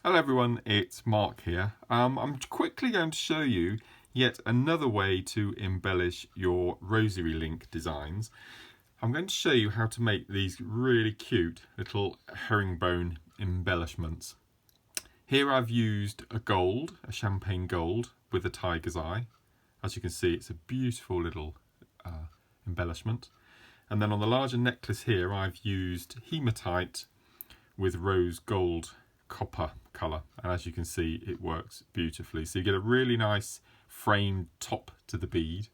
Hello everyone, it's Mark here. I'm quickly going to show you yet another way to embellish your rosary link designs. I'm going to show you how to make these really cute little herringbone embellishments. Here I've used a champagne gold with a tiger's eye. As you can see, it's a beautiful little embellishment. And then on the larger necklace here I've used hematite with rose gold copper colour, and as you can see it works beautifully. So you get a really nice framed top to the bead,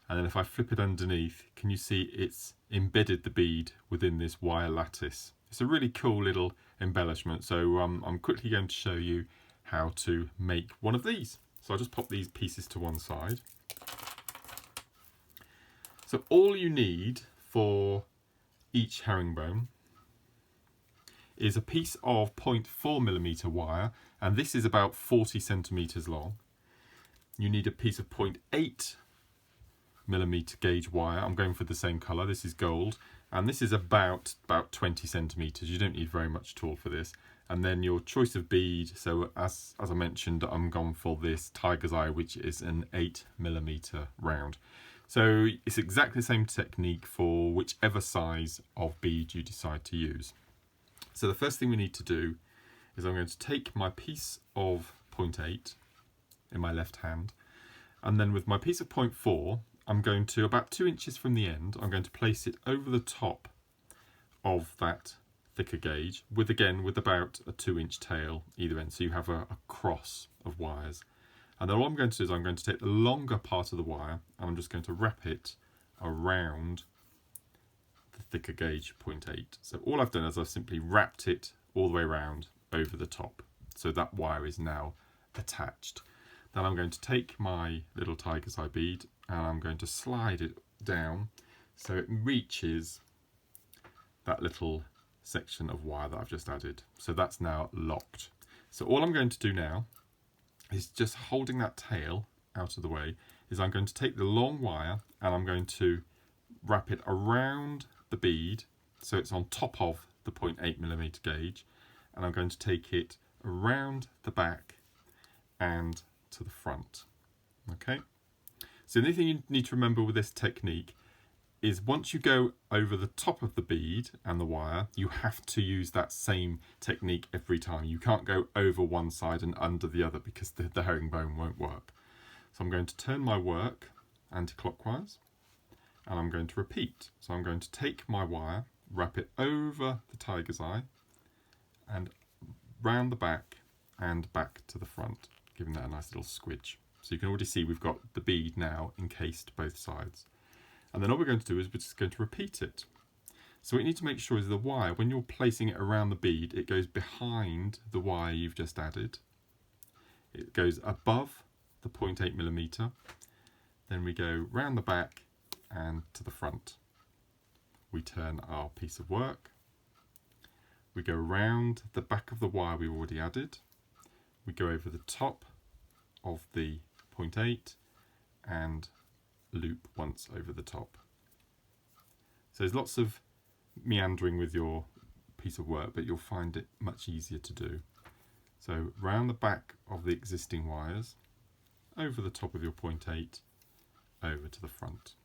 and then if I flip it underneath, can you see it's embedded the bead within this wire lattice. It's a really cool little embellishment. So I'm quickly going to show you how to make one of these. So I'll just pop these pieces to one side. So all you need for each herringbone is a piece of 0.4mm wire, and this is about 40 centimeters long. You need a piece of 0.8mm gauge wire. I'm going for the same color. This is gold, and this is about 20 centimeters. You don't need very much at all for this. And then your choice of bead. So as I mentioned, I'm gone for this tiger's eye, which is an 8mm round. So it's exactly the same technique for whichever size of bead you decide to use. So the first thing we need to do is I'm going to take my piece of 0.8 in my left hand, and then with my piece of 0.4, I'm going to, about 2 inches from the end, I'm going to place it over the top of that thicker gauge with about a 2-inch tail either end, so you have a cross of wires. And then all I'm going to do is I'm going to take the longer part of the wire and I'm just going to wrap it around the thicker gauge 0.8. So all I've done is I've simply wrapped it all the way around over the top. So that wire is now attached. Then I'm going to take my little tiger's eye bead and I'm going to slide it down so it reaches that little section of wire that I've just added. So that's now locked. So all I'm going to do now is, just holding that tail out of the way, is I'm going to take the long wire and I'm going to wrap it around the bead so it's on top of the 0.8mm gauge, and I'm going to take it around the back and to the front. Okay, so the only thing you need to remember with this technique is once you go over the top of the bead and the wire, you have to use that same technique every time. You can't go over one side and under the other because the herringbone won't work. So I'm going to turn my work anti-clockwise and I'm going to repeat. So I'm going to take my wire, wrap it over the tiger's eye and round the back and back to the front, giving that a nice little squidge. So you can already see we've got the bead now encased both sides. And then all we're going to do is we're just going to repeat it. So what you need to make sure is the wire, when you're placing it around the bead, it goes behind the wire you've just added. It goes above the 0.8mm. Then we go round the back and to the front. We turn our piece of work. We go around the back of the wire we've already added. We go over the top of the 0.8 and loop once over the top. So there's lots of meandering with your piece of work, but you'll find it much easier to do. So round the back of the existing wires, over the top of your 0.8, over to the front.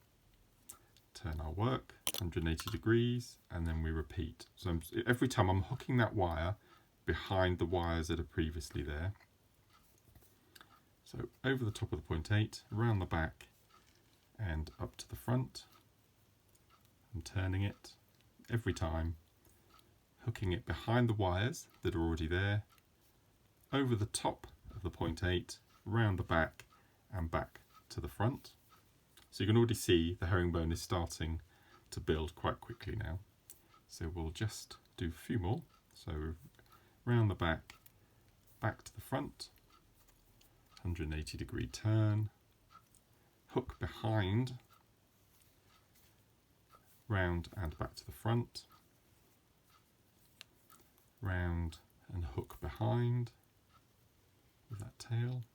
Turn our work 180 degrees and then we repeat. So every time I'm hooking that wire behind the wires that are previously there. So over the top of the 0.8, around the back and up to the front. I'm turning it every time, hooking it behind the wires that are already there, over the top of the 0.8, around the back and back to the front. So you can already see the herringbone is starting to build quite quickly now. So we'll just do a few more. So round the back, back to the front, 180 degree turn, hook behind, round and back to the front, round and hook behind with that tail,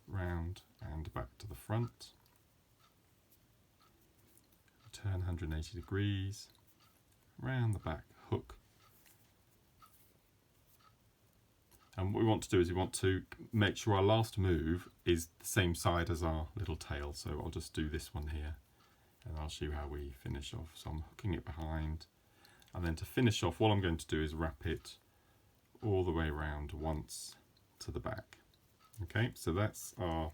round and back to the front, turn 180 degrees, round the back, hook what we want to do is we want to make sure our last move is the same side as our little tail. So I'll just do this one here and I'll show you how we finish off. So I'm hooking it behind, and then to finish off, what I'm going to do is wrap it all the way around once to the back. Okay, so that's our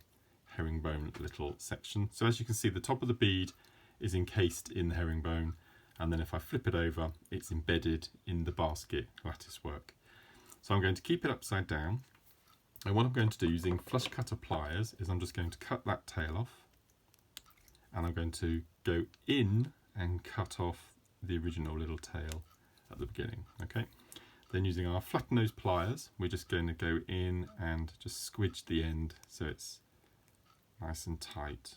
herringbone little section. So as you can see, the top of the bead is encased in the herringbone, and then if I flip it over, it's embedded in the basket lattice work. So I'm going to keep it upside down, and what I'm going to do using flush cutter pliers is I'm just going to cut that tail off, and I'm going to go in and cut off the original little tail at the beginning. Okay, then using our flat nose pliers, we're just going to go in and just squidge the end so it's nice and tight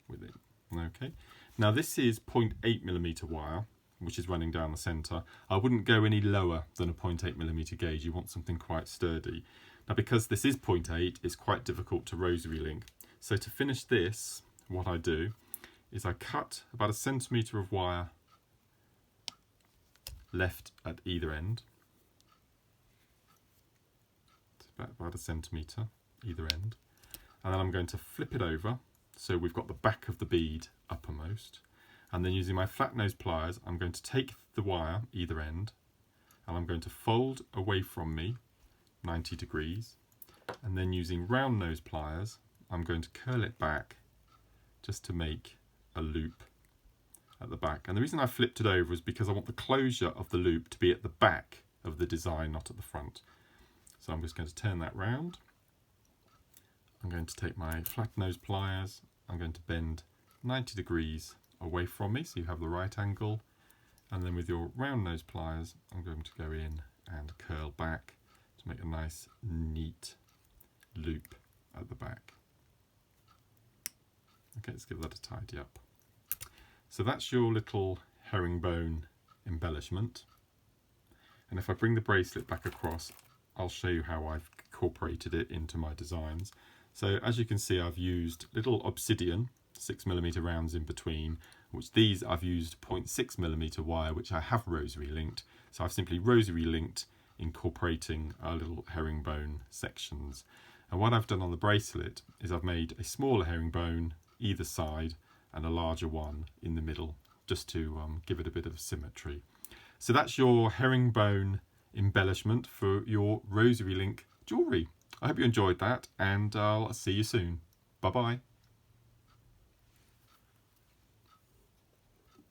with it. Okay, now this is 0.8mm wire, which is running down the centre. I wouldn't go any lower than a 0.8mm gauge. You want something quite sturdy. Now, because this is 0.8, it's quite difficult to rosary link. So to finish this, what I do is I cut about 1 centimetre of wire left at either end. It's about 1 centimetre either end. And then I'm going to flip it over so we've got the back of the bead uppermost. And then using my flat nose pliers, I'm going to take the wire either end, and I'm going to fold away from me 90 degrees, and then using round nose pliers, I'm going to curl it back just to make a loop at the back. And the reason I flipped it over is because I want the closure of the loop to be at the back of the design, not at the front. So I'm just going to turn that round. I'm going to take my flat nose pliers, I'm going to bend 90 degrees away from me so you have the right angle, and then with your round nose pliers I'm going to go in and curl back to make a nice neat loop at the back. Okay, let's give that a tidy up. So that's your little herringbone embellishment, and if I bring the bracelet back across, I'll show you how I've incorporated it into my designs. So as you can see, I've used little obsidian 6mm rounds in between, which these I've used 0.6mm wire, which I have rosary linked. So I've simply rosary linked, incorporating our little herringbone sections. And what I've done on the bracelet is I've made a smaller herringbone either side and a larger one in the middle, just to give it a bit of symmetry. So that's your herringbone embellishment for your rosary link jewellery. I hope you enjoyed that, and I'll see you soon. Bye bye.